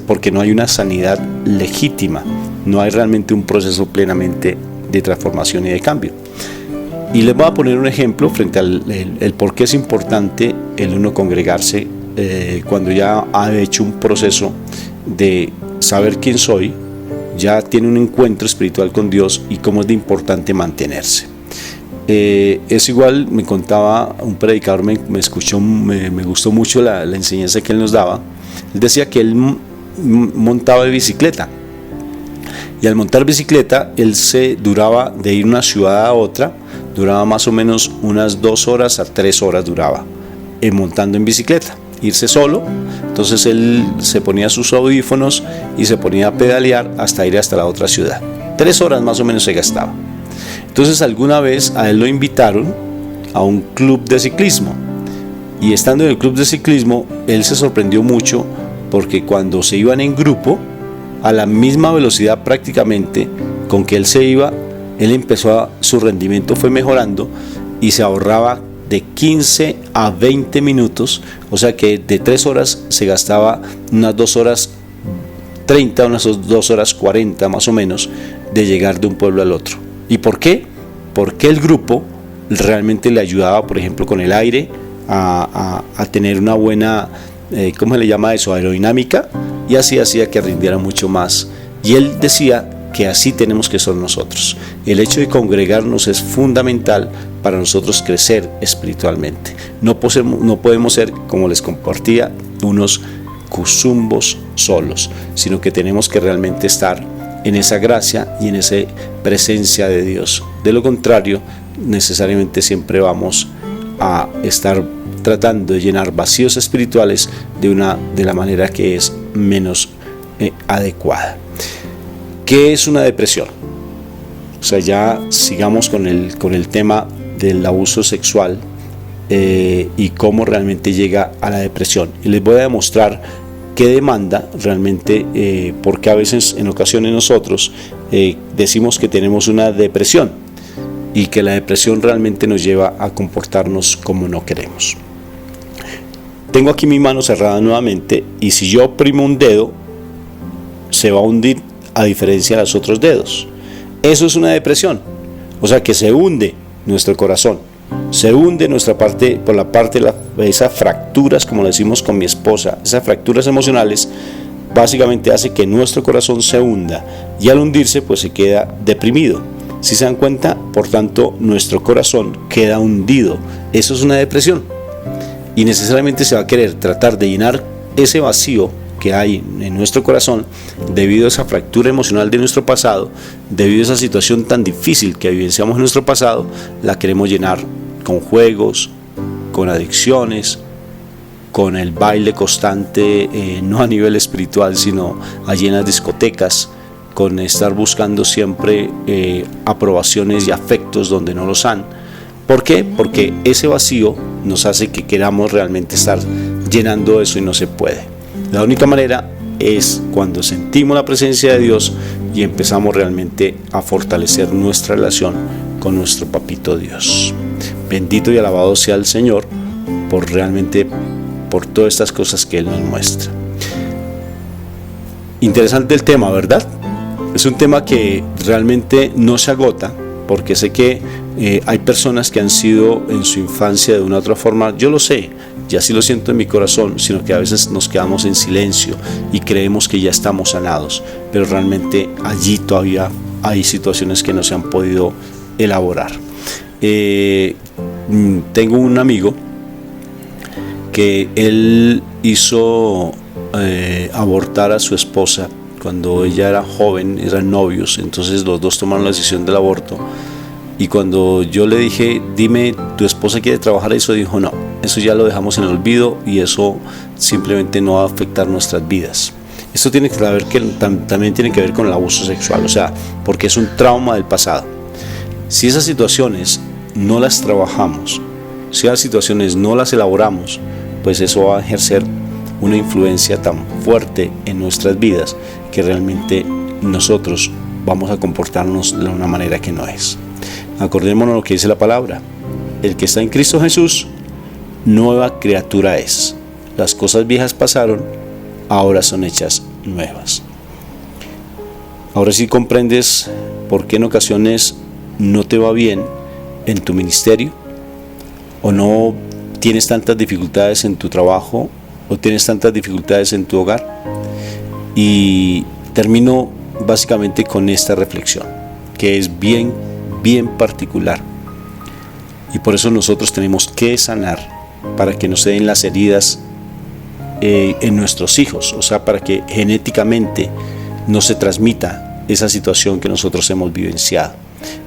porque no hay una sanidad legítima, no hay realmente un proceso plenamente de transformación y de cambio. Y les voy a poner un ejemplo frente al por qué es importante el uno congregarse cuando ya ha hecho un proceso de saber quién soy, ya tiene un encuentro espiritual con Dios y cómo es de importante mantenerse. Es igual, me contaba un predicador, me gustó mucho la enseñanza que él nos daba. Él decía que él montaba de bicicleta, y al montar bicicleta él duraba de ir de una ciudad a otra, duraba más o menos unas 2 horas a 3 horas duraba montando en bicicleta, irse solo. Entonces él se ponía sus audífonos y se ponía a pedalear hasta ir hasta la otra ciudad. 3 horas más o menos se gastaba. Entonces alguna vez a él lo invitaron a un club de ciclismo, y estando en el club de ciclismo él se sorprendió mucho porque cuando se iban en grupo a la misma velocidad prácticamente con que él se iba, su rendimiento fue mejorando y se ahorraba de 15 a 20 minutos, o sea que de 3 horas se gastaba unas 2 horas 30, unas 2 horas 40 más o menos de llegar de un pueblo al otro. ¿Y por qué? Porque el grupo realmente le ayudaba, por ejemplo, con el aire a tener una buena, ¿cómo se le llama eso? Aerodinámica, y así hacía que rindiera mucho más. Y él decía que así tenemos que ser nosotros. El hecho de congregarnos es fundamental para nosotros crecer espiritualmente. No podemos ser, como les compartía, unos cuzumbos solos, sino que tenemos que realmente estar en esa gracia y en esa presencia de Dios. De lo contrario, necesariamente siempre vamos a estar tratando de llenar vacíos espirituales de la manera que es menos adecuada. ¿Qué es una depresión? O sea, ya sigamos con el tema del abuso sexual y cómo realmente llega a la depresión. Y les voy a demostrar qué demanda realmente, porque a veces, en ocasiones nosotros decimos que tenemos una depresión y que la depresión realmente nos lleva a comportarnos como no queremos. Tengo aquí mi mano cerrada nuevamente, y si yo oprimo un dedo, se va a hundir a diferencia de los otros dedos. Eso es una depresión, o sea que se hunde nuestro corazón, se hunde nuestra parte, por la parte de esas fracturas, como le decimos con mi esposa, esas fracturas emocionales, básicamente hace que nuestro corazón se hunda, y al hundirse pues se queda deprimido. Si se dan cuenta, por tanto, nuestro corazón queda hundido. Eso es una depresión, y necesariamente se va a querer tratar de llenar ese vacío que hay en nuestro corazón debido a esa fractura emocional de nuestro pasado, debido a esa situación tan difícil que vivenciamos en nuestro pasado. La queremos llenar con juegos, con adicciones, con el baile constante, no a nivel espiritual, sino allí en las discotecas, con estar buscando siempre aprobaciones y afectos donde no los han. ¿Por qué? Porque ese vacío nos hace que queramos realmente estar llenando eso y no se puede. La única manera es cuando sentimos la presencia de Dios y empezamos realmente a fortalecer nuestra relación con nuestro papito Dios. Bendito y alabado sea el Señor por todas estas cosas que Él nos muestra. Interesante el tema, ¿verdad? Es un tema que realmente no se agota, porque sé que hay personas que han sido en su infancia de una u otra forma, yo lo sé, y así lo siento en mi corazón, sino que a veces nos quedamos en silencio y creemos que ya estamos sanados, pero realmente allí todavía hay situaciones que no se han podido elaborar. Tengo un amigo que él hizo abortar a su esposa cuando ella era joven, eran novios, entonces los dos tomaron la decisión del aborto. Y cuando yo le dije, dime, ¿tu esposa quiere trabajar eso? Dijo, no, eso ya lo dejamos en el olvido y eso simplemente no va a afectar nuestras vidas. Esto tiene que ver también tiene que ver con el abuso sexual, o sea, porque es un trauma del pasado. Si esas situaciones no las trabajamos, si esas situaciones no las elaboramos, pues eso va a ejercer una influencia tan fuerte en nuestras vidas que realmente nosotros vamos a comportarnos de una manera que no es. Acordémonos lo que dice la palabra: el que está en Cristo Jesús, nueva criatura es. Las cosas viejas pasaron, ahora son hechas nuevas. Ahora sí comprendes por qué en ocasiones no te va bien en tu ministerio, o no tienes tantas dificultades en tu trabajo, o tienes tantas dificultades en tu hogar. Y termino básicamente con esta reflexión, que es bien particular, y por eso nosotros tenemos que sanar para que no se den las heridas en nuestros hijos, o sea, para que genéticamente no se transmita esa situación que nosotros hemos vivenciado,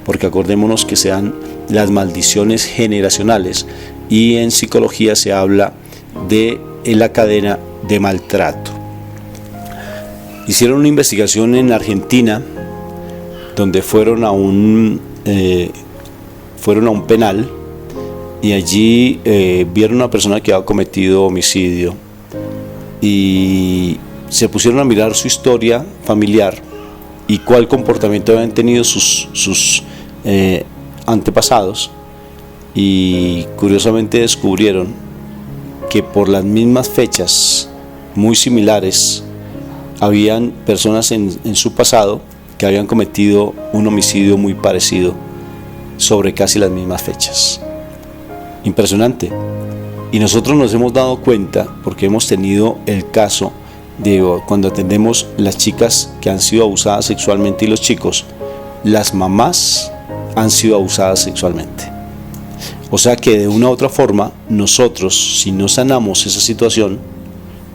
porque acordémonos que sean las maldiciones generacionales, y en psicología se habla de la cadena de maltrato. Hicieron una investigación en Argentina donde fueron a un penal, y allí vieron a una persona que había cometido homicidio y se pusieron a mirar su historia familiar y cuál comportamiento habían tenido sus antepasados, y curiosamente descubrieron que por las mismas fechas muy similares habían personas en su pasado que habían cometido un homicidio muy parecido sobre casi las mismas fechas. Impresionante. Y nosotros nos hemos dado cuenta porque hemos tenido el caso de cuando atendemos las chicas que han sido abusadas sexualmente y los chicos, las mamás han sido abusadas sexualmente. O sea que de una u otra forma nosotros, si no sanamos esa situación,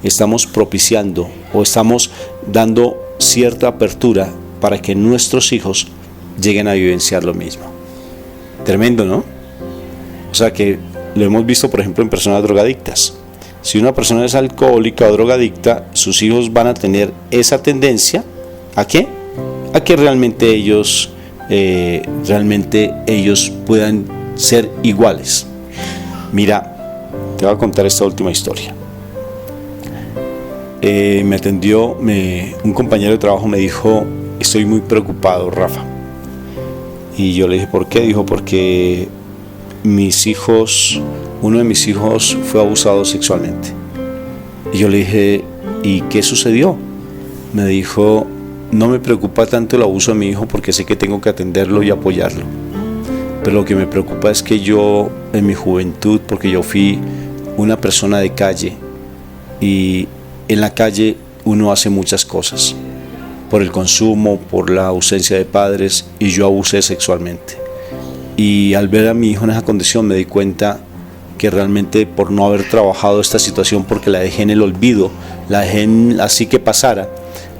estamos propiciando o estamos dando cierta apertura para que nuestros hijos lleguen a vivenciar lo mismo. Tremendo, ¿no? O sea que lo hemos visto, por ejemplo, en personas drogadictas. Si una persona es alcohólica o drogadicta, sus hijos van a tener esa tendencia ¿a qué? A que realmente ellos puedan ser iguales. Mira, te voy a contar esta última historia. Me atendió un compañero de trabajo, me dijo: estoy muy preocupado, Rafa. Y yo le dije: ¿por qué? Dijo: porque uno de mis hijos fue abusado sexualmente. Y yo le dije: ¿y qué sucedió? Me dijo: no me preocupa tanto el abuso de mi hijo porque sé que tengo que atenderlo y apoyarlo, pero lo que me preocupa es que yo en mi juventud, porque yo fui una persona de calle, y en la calle uno hace muchas cosas por el consumo, por la ausencia de padres, y yo abusé sexualmente. Y al ver a mi hijo en esa condición me di cuenta que realmente por no haber trabajado esta situación, porque la dejé en el olvido, la dejé así que pasara,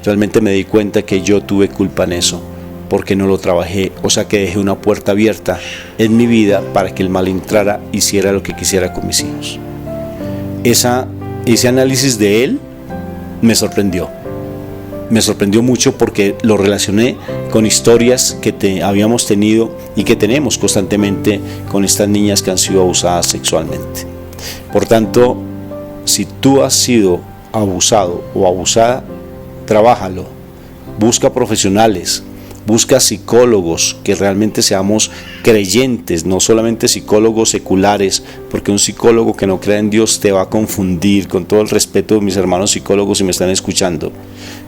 realmente me di cuenta que yo tuve culpa en eso, porque no lo trabajé. O sea que dejé una puerta abierta en mi vida para que el mal entrara y hiciera lo que quisiera con mis hijos. Ese análisis de él me sorprendió. me sorprendió mucho porque lo relacioné con historias que habíamos tenido y que tenemos constantemente con estas niñas que han sido abusadas sexualmente. Por tanto, si tú has sido abusado o abusada, trabájalo, busca profesionales, busca psicólogos, que realmente seamos creyentes, no solamente psicólogos seculares, porque un psicólogo que no crea en Dios te va a confundir, con todo el respeto de mis hermanos psicólogos si me están escuchando,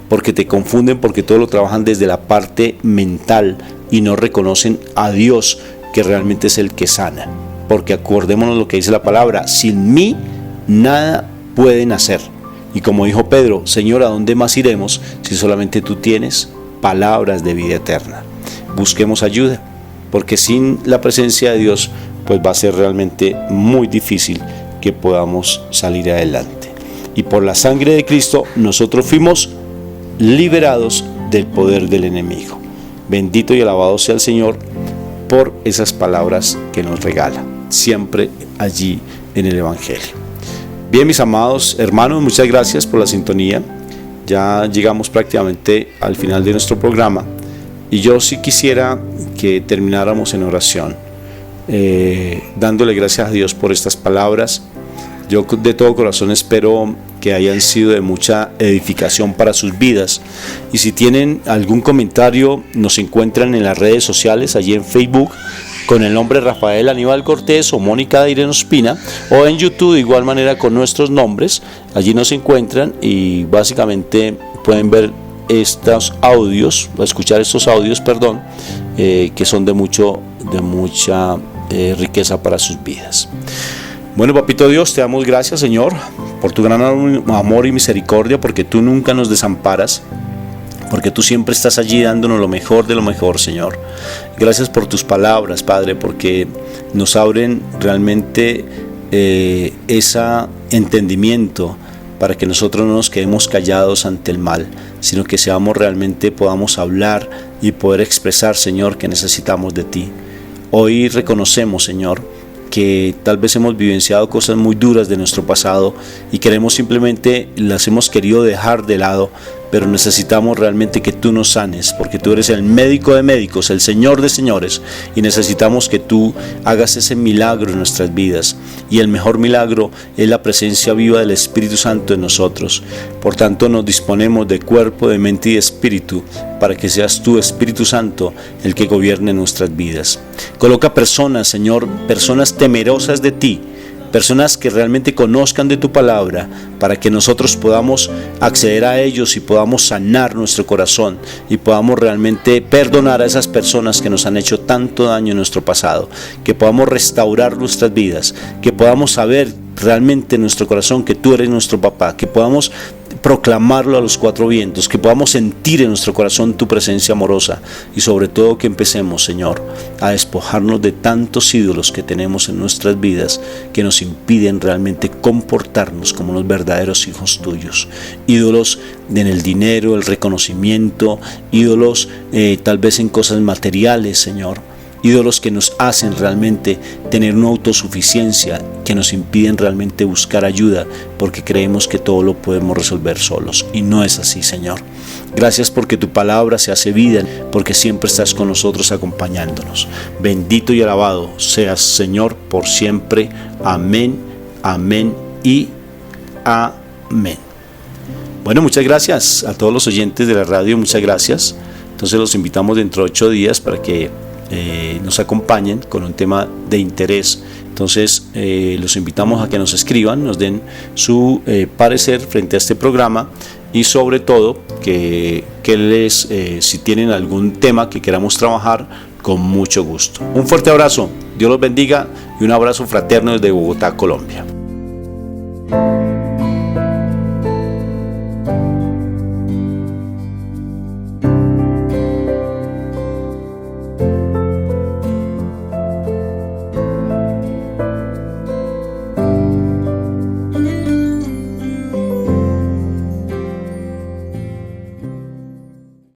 porque te confunden, porque todo lo trabajan desde la parte mental y no reconocen a Dios, que realmente es el que sana. Porque acordémonos lo que dice la palabra: sin mí nada pueden hacer. Y como dijo Pedro: Señor, ¿a dónde más iremos si solamente tú tienes palabras de vida eterna? Busquemos ayuda, porque sin la presencia de Dios pues va a ser realmente muy difícil que podamos salir adelante. Y por la sangre de Cristo nosotros fuimos liberados del poder del enemigo. Bendito y alabado sea el Señor por esas palabras que nos regala siempre allí en el Evangelio. Bien, mis amados hermanos, muchas gracias por la sintonía. Ya llegamos prácticamente al final de nuestro programa y yo sí quisiera que termináramos en oración, dándole gracias a Dios por estas palabras. Yo de todo corazón espero que hayan sido de mucha edificación para sus vidas, y si tienen algún comentario nos encuentran en las redes sociales, allí en Facebook con el nombre Rafael Aníbal Cortés o Mónica Dairén Ospina, o en YouTube de igual manera con nuestros nombres. Allí nos encuentran y básicamente pueden ver estos audios, escuchar estos audios, que son de mucha riqueza para sus vidas. Bueno, papito Dios, te damos gracias, Señor, por tu gran amor y misericordia, porque tú nunca nos desamparas, porque tú siempre estás allí dándonos lo mejor de lo mejor, Señor. Gracias por tus palabras, Padre, porque nos abren realmente ese entendimiento para que nosotros no nos quedemos callados ante el mal, sino que podamos hablar y poder expresar, Señor, que necesitamos de ti. Hoy reconocemos, Señor, que tal vez hemos vivenciado cosas muy duras de nuestro pasado y las hemos querido dejar de lado, pero necesitamos realmente que tú nos sanes, porque tú eres el médico de médicos, el Señor de señores, y necesitamos que tú hagas ese milagro en nuestras vidas, y el mejor milagro es la presencia viva del Espíritu Santo en nosotros. Por tanto, nos disponemos de cuerpo, de mente y de espíritu, para que seas tú, Espíritu Santo, el que gobierne nuestras vidas. Coloca personas, Señor, personas temerosas de ti, personas que realmente conozcan de tu palabra, para que nosotros podamos acceder a ellos y podamos sanar nuestro corazón y podamos realmente perdonar a esas personas que nos han hecho tanto daño en nuestro pasado, que podamos restaurar nuestras vidas, que podamos saber realmente en nuestro corazón que tú eres nuestro papá, que podamos proclamarlo a los cuatro vientos, que podamos sentir en nuestro corazón tu presencia amorosa, y sobre todo que empecemos, Señor, a despojarnos de tantos ídolos que tenemos en nuestras vidas que nos impiden realmente comportarnos como los verdaderos hijos tuyos. Ídolos en el dinero, el reconocimiento, ídolos tal vez en cosas materiales, Señor. Ídolos que nos hacen realmente tener una autosuficiencia, que nos impiden realmente buscar ayuda, porque creemos que todo lo podemos resolver solos, y no es así, Señor. Gracias porque tu palabra se hace vida, porque siempre estás con nosotros acompañándonos. Bendito y alabado seas, Señor, por siempre. Amén, amén y amén. Bueno, muchas gracias a todos los oyentes de la radio, muchas gracias. Entonces los invitamos dentro de 8 días para que nos acompañen con un tema de interés. Entonces los invitamos a que nos escriban, nos den su parecer frente a este programa, y sobre todo que si tienen algún tema que queramos trabajar, con mucho gusto. Un fuerte abrazo, Dios los bendiga, y un abrazo fraterno desde Bogotá, Colombia.